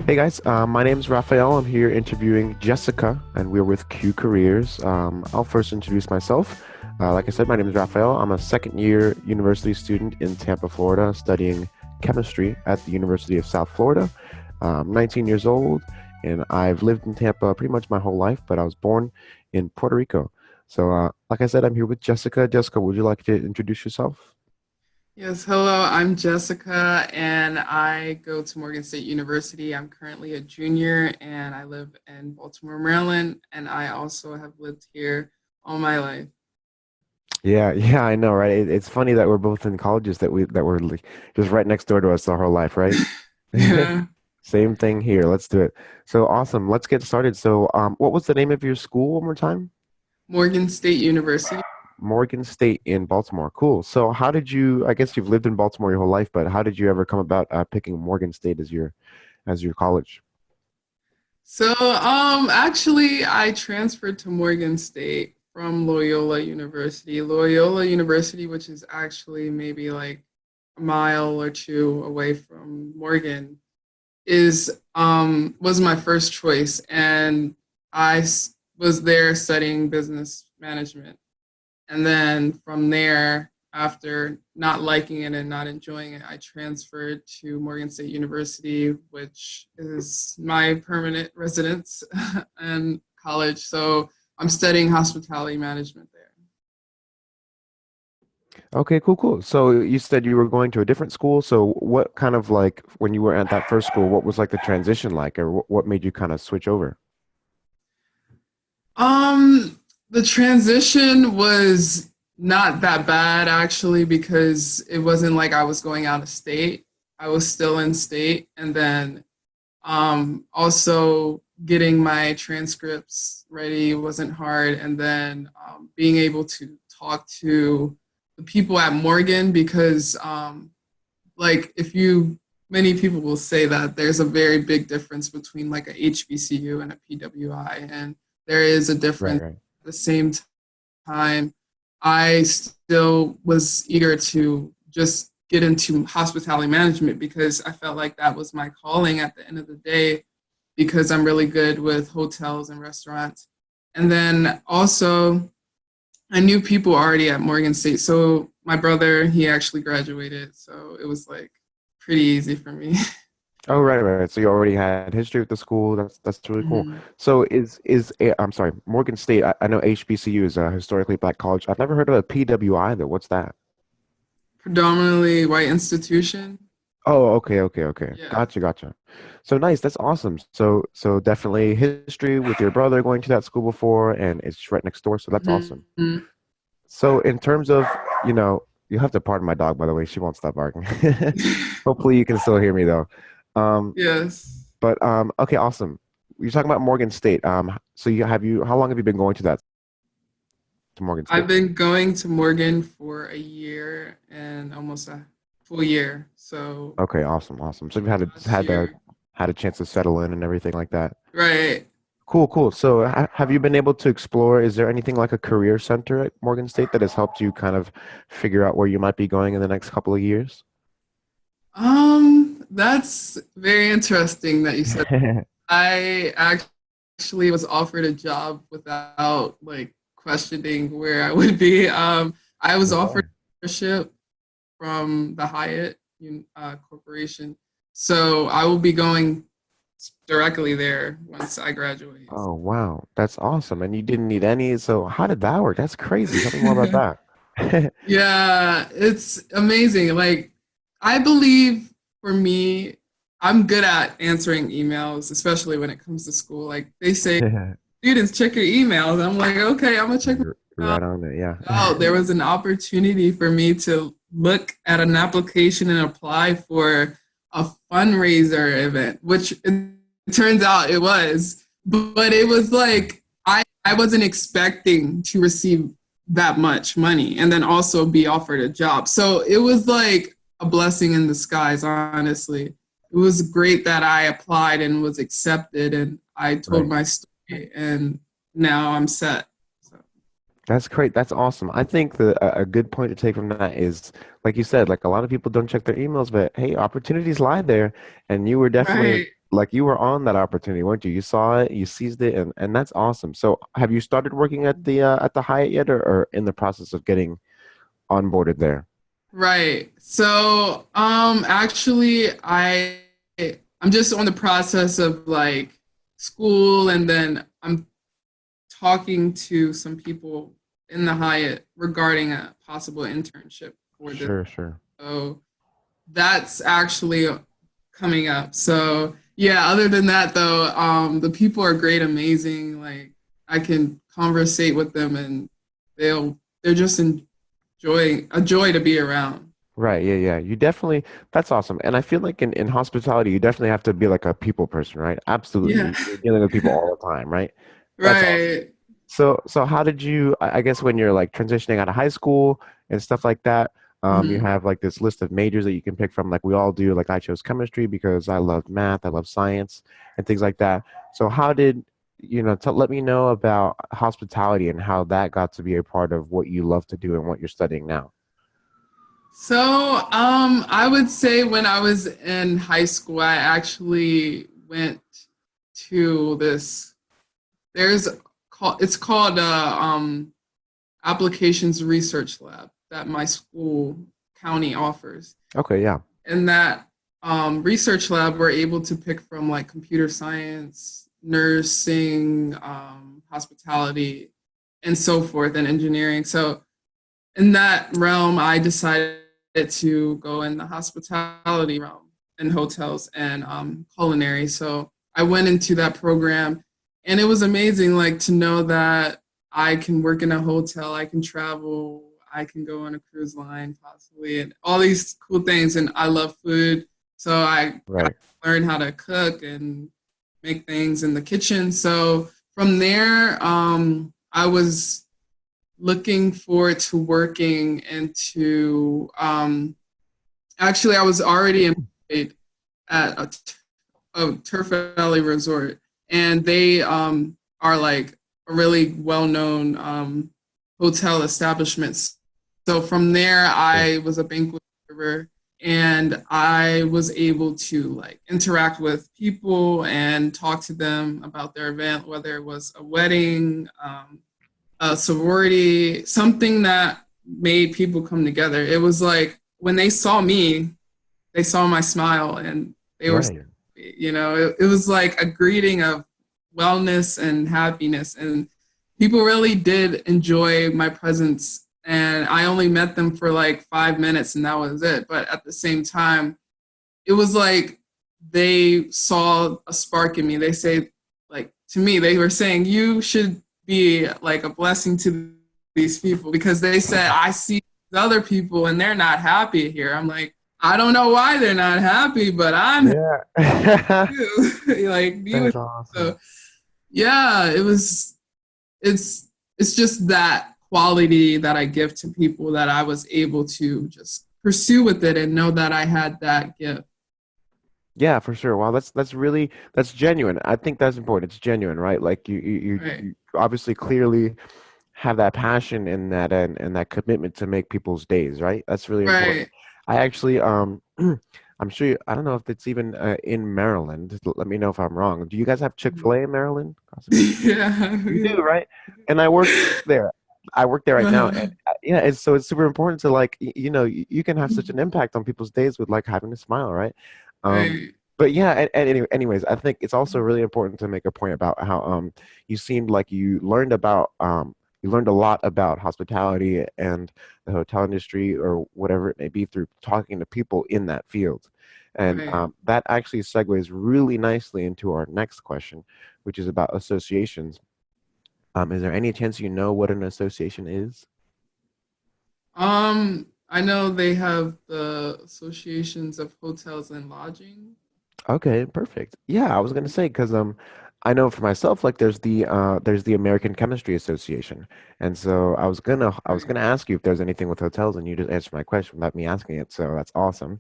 Hey guys, my name is Raphael. I'm here interviewing Jessica, and we're with Q Careers. I'll first introduce myself. Like I said, my name is Raphael. I'm a second year university student in Tampa, Florida, studying chemistry at the University of South Florida. I'm 19 years old, and I've lived in Tampa pretty much my whole life, but I was born in Puerto Rico. So, like I said, I'm here with Jessica. Jessica, would you like to introduce yourself? Yes, hello, I'm Jessica and I go to Morgan State University. I'm currently a junior and I live in Baltimore, Maryland, and I also have lived here all my life. Yeah, yeah, I know, right? It's funny that we're both in colleges that were like, just right next door to us our whole life, right? Yeah, Same thing here. Let's do it. So awesome. Let's get started. So, what was the name of your school one more time? Morgan State University. Morgan State in Baltimore. Cool. So, how did you? I guess you've lived in Baltimore your whole life, but how did you ever come about picking Morgan State as your college? Actually, I transferred to Morgan State from Loyola University. Loyola University, which is actually maybe like a mile or two away from Morgan, is was my first choice, and was there studying business management, and then from there, after not liking it and not enjoying it, I transferred to Morgan State University, which is my permanent residence and college. So I'm studying hospitality management there. Okay, cool, cool. So you said you were going to a different school. So what kind of like when you were at that first school, what was like the transition like, or what made you kind of switch over? The transition was not that bad actually because it wasn't like I was going out of state. I was still in state, and then also getting my transcripts ready wasn't hard, and then being able to talk to the people at Morgan because like if you many people will say that there's a very big difference between like a HBCU and a PWI, and there is a Right, difference. right. At the same time, I still was eager to just get into hospitality management because I felt like that was my calling at the end of the day because I'm really good with hotels and restaurants. And then also, I knew people already at Morgan State. So my brother, he actually graduated. So it was like pretty easy for me. Oh, right, right, right. So you already had history with the school. That's really cool. Mhm. So I'm sorry, Morgan State. I know HBCU is a historically black college. I've never heard of a PWI though. What's that? Predominantly white institution. Oh, okay, okay, okay. Yeah. Gotcha, gotcha. So nice. That's awesome. So definitely history with your brother going to that school before, and it's right next door. So that's awesome. Mhm. So in terms of, you have to pardon my dog, by the way. She won't stop barking. Hopefully you can still hear me though. Um, Yes. but okay, awesome. You're talking about Morgan State. So how long have you been going to Morgan I've State? been going to Morgan for a year and almost a full year. So Okay, awesome, awesome. So you've last year. had a chance to settle in and everything like that. Right. Cool, cool. So have you been able to explore? Is there anything like a career center at Morgan State that has helped you kind of figure out where you might be going in the next couple of years? That's very interesting that you said. I actually was offered a job without like questioning where I would be. I was offered Okay. a scholarship from the Hyatt Corporation, so I will be going directly there once I graduate. Oh, wow. That's awesome. And you didn't need any. So how did that work? That's crazy. Tell me more about that. Yeah, it's amazing. Like, I believe for me, I'm good at answering emails, especially when it comes to school. Like, they say, students, check your emails. I'm like, okay, I'm gonna check You're my email right on it. Yeah. out. There was an opportunity for me to look at an application and apply for a fundraiser event, which it turns out it was. But it was like I wasn't expecting to receive that much money and then also be offered a job. So it was like a blessing in disguise, honestly. It was great that I applied and was accepted and I told Right. my story and now I'm set. So. That's great. That's awesome. I think a good point to take from that is, like you said, like a lot of people don't check their emails, but hey, opportunities lie there, and you were definitely Right. like you were on that opportunity, weren't you? You saw it, you seized it, and that's awesome. So, have you started working at the Hyatt yet, or in the process of getting onboarded there? Right. So, actually, I'm just on the process of like school, and then I'm talking to some people in the Hyatt regarding a possible internship for this. Sure, sure. So that's actually coming up. So yeah, other than that though, the people are great, amazing. Like I can conversate with them and they're just enjoying a joy to be around. Right, yeah, yeah. You definitely, that's awesome. And I feel like in hospitality, you definitely have to be like a people person, right? Yeah. Absolutely. You're dealing with people all the time, right? That's awesome. Right. So how did you, I guess when you're like transitioning out of high school and stuff like that, you Mhm. have like this list of majors that you can pick from, like we all do. Like I chose chemistry because I love math, I love science and things like that. So how did, let me know about hospitality and how that got to be a part of what you love to do and what you're studying now. So, I would say when I was in high school, I actually went to this. There's it's called applications research lab that my school county offers. Okay, yeah. In that research lab, we're able to pick from like computer science, nursing, hospitality, and so forth, and engineering. So in that realm, I decided to go in the hospitality realm in hotels and culinary. So I went into that program, and it was amazing, like to know that I can work in a hotel, I can travel, I can go on a cruise line possibly, and all these cool things. And I love food, so I got Right. to learn how to cook and make things in the kitchen. So from there, I was looking forward to working into actually I was already employed at a Turf Valley resort, and they are like a really well-known hotel establishments. So from there Sure. I was a banquet server, and I was able to like interact with people and talk to them about their event, whether it was a wedding, a sorority, something that made people come together. It was like when they saw me, they saw my smile and they were, Right. it was like a greeting of wellness and happiness. And people really did enjoy my presence. And I only met them for like 5 minutes and that was it. But at the same time, it was like they saw a spark in me. They say, like, to me, they were saying, you should be like a blessing to these people because they said, I see other people and they're not happy here. I'm like, I don't know why they're not happy, but I'm happy Yeah. too. Like, be with That's you. awesome. So, yeah, it's, it's just that quality that I give to people that I was able to just pursue with it and know that I had that gift. Yeah, for sure. Wow, that's really that's genuine. I think that's important. It's genuine, right? Like Right. you obviously clearly have that passion and and that commitment to make people's days, right? That's really important. Right. I actually I'm sure I don't know if it's even in Maryland. Let me know if I'm wrong. Do you guys have Chick-fil-A in Maryland? Possibly. Yeah. You do, right? And I work there. I work there right now, and yeah, it's super important to like you can have such an impact on people's days with like having a smile, right? Um, Right. but yeah, anyways, I think it's also really important to make a point about how you seemed like you learned a lot about hospitality and the hotel industry or whatever it may be through talking to people in that field, and Right. that actually segues really nicely into our next question, which is about associations. Is there any chance you know what an association is? I know they have the associations of hotels and lodging. Okay, perfect. Yeah, I was gonna say because I know for myself like there's the American Chemistry Association, and so I was Right. gonna ask you if there's anything with hotels, and you just answered my question without me asking it, so that's awesome.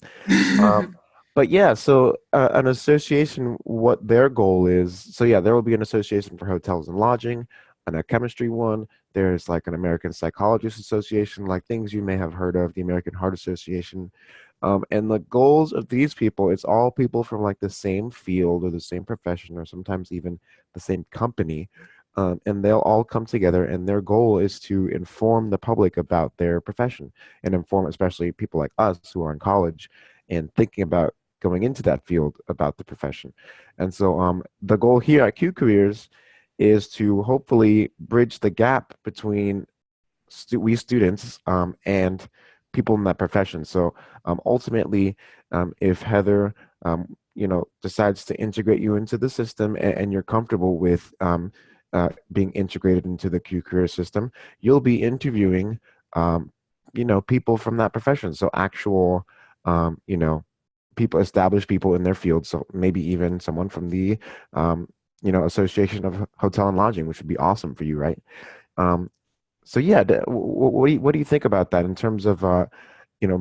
Um, but yeah, so an association, what their goal is, so yeah, there will be an association for hotels and lodging. a chemistry one. There's like an American Psychologist Association, like things you may have heard of, the American Heart Association. And the goals of these people, it's all people from like the same field or the same profession or sometimes even the same company. And they'll all come together, and their goal is to inform the public about their profession and inform especially people like us who are in college and thinking about going into that field about the profession. And so the goal here at Q Careers is to hopefully bridge the gap between we students and people in that profession. So ultimately, if Heather, decides to integrate you into the system and you're comfortable with being integrated into the Q career system, you'll be interviewing, um, people from that profession. So actual, people, established people in their field. So maybe even someone from the, Association of Hotel and Lodging, which would be awesome for you, right? Um, so yeah, what do you think about that in terms of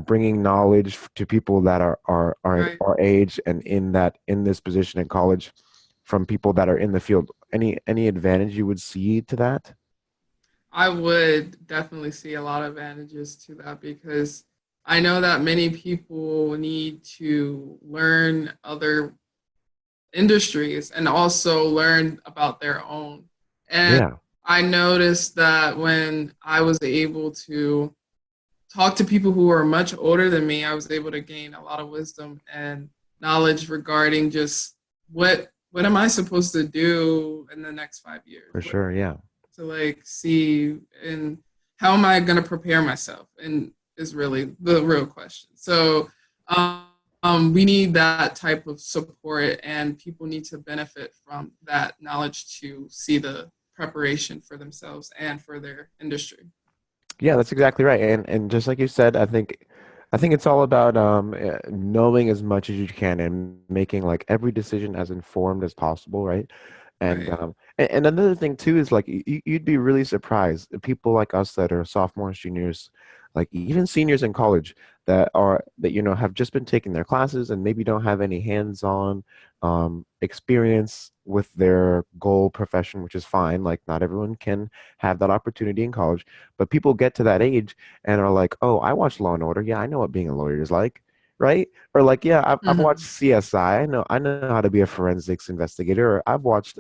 bringing knowledge to people that are Right. our age and in this position in college from people that are in the field? Any advantage you would see to that? I would definitely see a lot of advantages to that because I know that many people need to learn other industries and also learn about their own. And Yeah, I noticed that when I was able to talk to people who were much older than me, I was able to gain a lot of wisdom and knowledge regarding just what am I supposed to do in the next 5 years? for What sure. Yeah, to like see and how am I going to prepare myself? And is really the real question. So we need that type of support, and people need to benefit from that knowledge to see the preparation for themselves and for their industry. yeah, that's exactly right. And just like you said, I think it's all about knowing as much as you can and making like every decision as informed as possible, right? And Right. and another thing too is like you'd be really surprised. People like us that are sophomores, juniors, like even seniors in college that have just been taking their classes and maybe don't have any hands-on experience with their goal profession, which is fine. Like not everyone can have that opportunity in college, but people get to that age and are like, "Oh, I watched Law and Order. Yeah, I know what being a lawyer is like." Right? Or like, yeah, I've watched Mm-hmm. CSI. I know how to be a forensics investigator. Or I've watched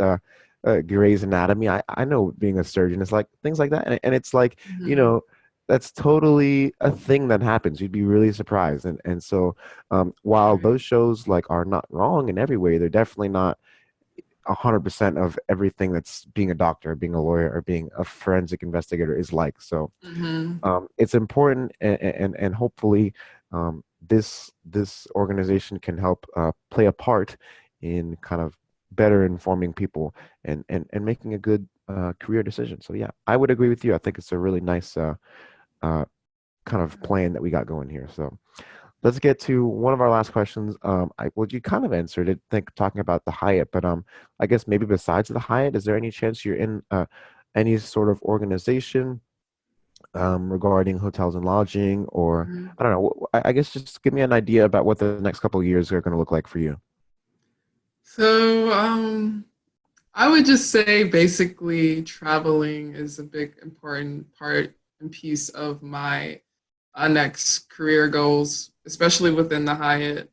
Grey's Anatomy. I know being a surgeon is like things like that. And it's like, you Mm-hmm. know, that's totally a thing that happens. You'd be really surprised. And so while Right. those shows like are not wrong in every way, they're definitely not 100% of everything that's being a doctor, being a lawyer, or being a forensic investigator is like. So Mm-hmm. it's important, and hopefully this organization can help play a part in kind of better informing people and making a good career decision. So yeah, I would agree with you. I think it's a really nice uh, kind of plan that we got going here. So let's get to one of our last questions. Well, you kind of answered it, think talking about the Hyatt, but I guess maybe besides the Hyatt, is there any chance you're in any sort of organization regarding hotels and lodging, or Mm-hmm. I don't know. I guess just give me an idea about what the next couple of years are going to look like for you. So I would just say basically traveling is a big important part and piece of my next career goals, especially within the Hyatt,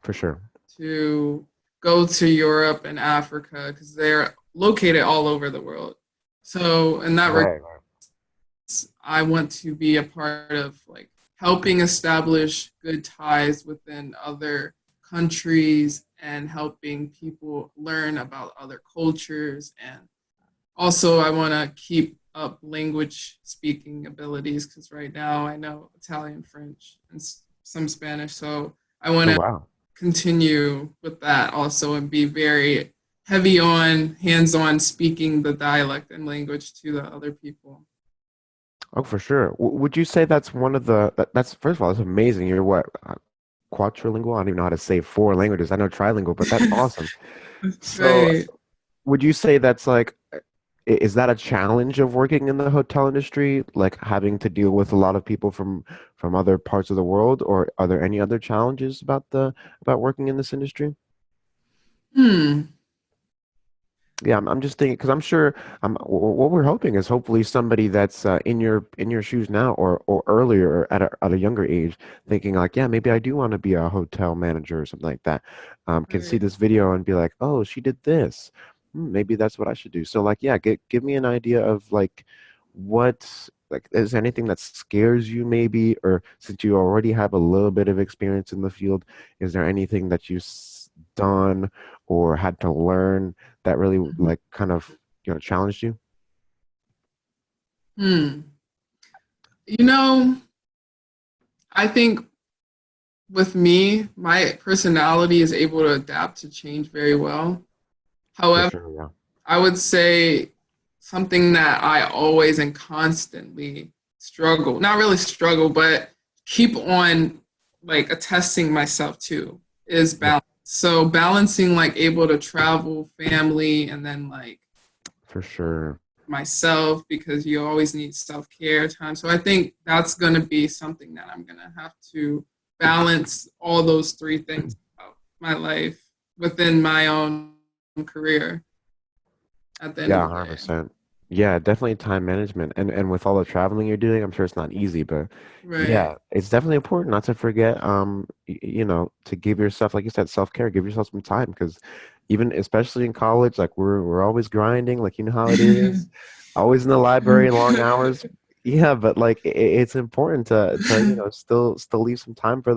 For sure. to go to Europe and Africa because they're located all over the world. So in that regard, Right. I want to be a part of like helping establish good ties within other countries and helping people learn about other cultures. And also I want to keep up language speaking abilities because right now I know Italian, French, and some Spanish. So I want Oh to wow. continue with that also and be very heavy on hands on speaking the dialect and language to the other people. Oh, for sure. Would you say that's one of that's first of all, that's amazing. You're what, quadrilingual? I don't even know how to say four languages. I know trilingual, but that's awesome. So Right. would you say that's like, is that a challenge of working in the hotel industry, like having to deal with a lot of people from other parts of the world, or are there any other challenges about working in this industry? Hmm. Yeah, I'm just thinking because I'm sure what we're hoping is hopefully somebody that's in your shoes now or earlier or at a younger age thinking like, yeah, maybe I do want to be a hotel manager or something like that, can see Right. this video and be like, oh, she did this. Maybe that's what I should do. So like, yeah, give me an idea of like what like is there anything that scares you maybe, or since you already have a little bit of experience in the field, is there anything that you've done or had to learn that really Mhm. like kind of challenged you? Hmm. You know, I think with me, my personality is able to adapt to change very well. For However, sure, yeah. I would say something that I always and constantly struggle, not really struggle, but keep on like attesting myself to is Yeah, balance. So balancing like able to travel, family, and then like for sure. myself because you always need self-care time. So I think that's going to be something that I'm going to have to balance all those three things about my life within my own career at the end Yeah, of the day. 100%. Yeah, definitely time management. And with all the traveling you're doing, I'm sure it's not easy, but Right. yeah, it's definitely important not to forget to give yourself, like you said, self-care, give yourself some time because even especially in college, like we're always grinding, like you know how it is. Always in the library, long hours. Yeah, but like it's important to, still leave some time for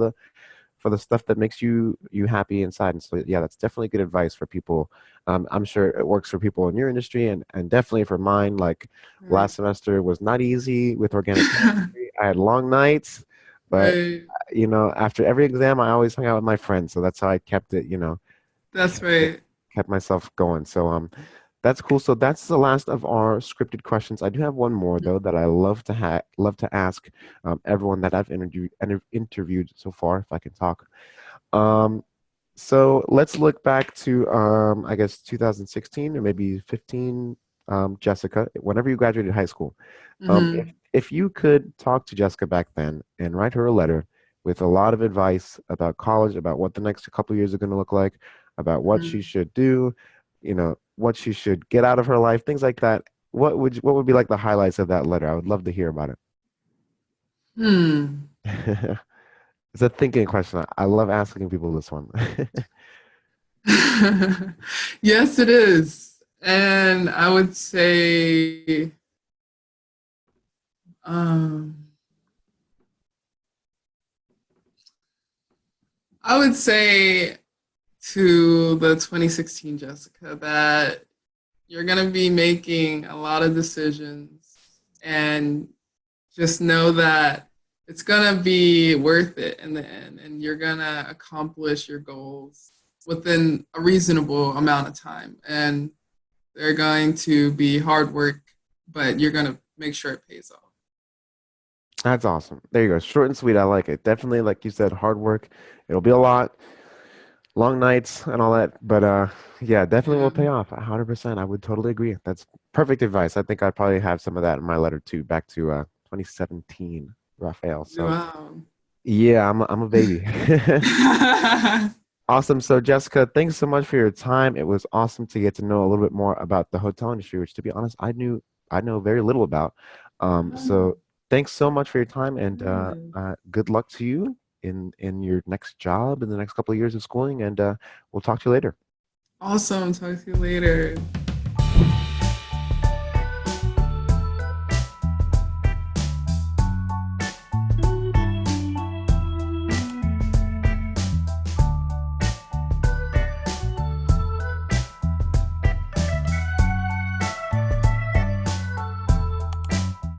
the stuff that makes you happy inside. And so yeah, that's definitely good advice for people. I'm sure it works for people in your industry and definitely for mine. Like Right. last semester was not easy with organic chemistry. I had long nights, but Right. after every exam, I always hung out with my friends. So that's how I kept it, That's kept it, right. kept myself going. So that's cool. So that's the last of our scripted questions. I do have one more though that I love to ask everyone that I've interviewed so far, if I can talk. Um, so let's look back to I guess 2016 or maybe 15. Jessica, whenever you graduated high school, Hmm. if you could talk to Jessica back then and write her a letter with a lot of advice about college, about what the next couple of years are going to look like, about what she Hmm. should do, what she should get out of her life, things like that. What would be like the highlights of that letter? I would love to hear about Hmm. it. It's a thinking question. I love asking people this one. Yes, it is. And um, I would say to the 2016 Jessica that you're going to be making a lot of decisions and just know that it's going to be worth it in the end and you're going to accomplish your goals within a reasonable amount of time and they're going to be hard work but you're going to make sure it pays off. That's awesome. There you go. Short and sweet. I like it. Definitely, like you said, hard work. It'll be a lot, long nights and all that. But yeah, definitely Yeah. will pay off. 100%. I would totally agree. That's perfect advice. I think I'd probably have some of that in my letter too, back to 2017, Raphael. So Wow. yeah, I'm a baby. Awesome. So Jessica, thanks so much for your time. It was awesome to get to know a little bit more about the hotel industry, which to be honest, I know very little about. So thanks so much for your time and good luck to you in your next job in the next couple of years of schooling and we'll talk to you later. Awesome. Talk to you later.